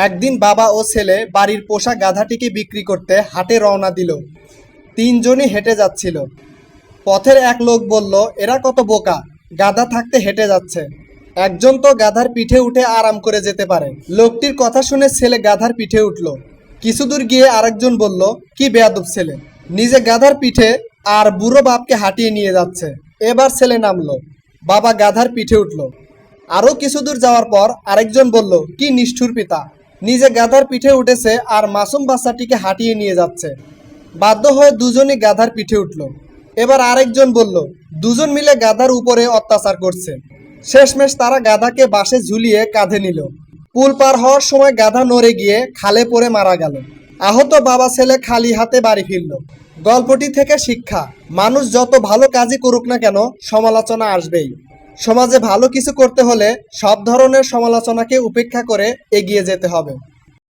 একদিন বাবা ও ছেলে বাড়ির পোষা গাধাটিকে বিক্রি করতে হাটে রওনা দিল। তিনজনই হেঁটে যাচ্ছিল। পথের এক লোক বলল, এরা কত বোকা, গাধা থাকতে হেঁটে যাচ্ছে। একজন তো গাধার পিঠে উঠে আরাম করে যেতে পারে। লোকটির কথা শুনে ছেলে গাধার পিঠে উঠল। কিছু দূর গিয়ে আরেকজন বলল, কি বেয়াদব ছেলে, নিজে গাধার পিঠে আর বুড়ো বাপকে হাঁটিয়ে নিয়ে যাচ্ছে। এবার ছেলে নামলো, বাবা গাধার পিঠে উঠল। আরও কিছু দূর যাওয়ার পর আরেকজন বলল, কি নিষ্ঠুর পিতা, নিজে গাধার পিঠে উঠেছে আর মাসুম বাচ্চাটিকে হাঁটিয়ে নিয়ে যাচ্ছে। বাধ্য হয়ে দুজনই গাধার পিঠে উঠল। এবার আরেকজন বলল, দুজন মিলে গাধার উপরে অত্যাচার করছে। শেষমেশ তারা গাধাকে বাসে ঝুলিয়ে কাঁধে নিল। পুল পার হওয়ার সময় গাধা নড়ে গিয়ে খালে পড়ে মারা গেল। আহত বাবা ছেলে খালি হাতে বাড়ি ফিরল। গল্পটি থেকে শিক্ষা, মানুষ যত ভালো কাজই করুক না কেন সমালোচনা আসবেই। সমাজে ভালো কিছু করতে হলে সব ধরনের সমালোচনাকে উপেক্ষা করে এগিয়ে যেতে হবে।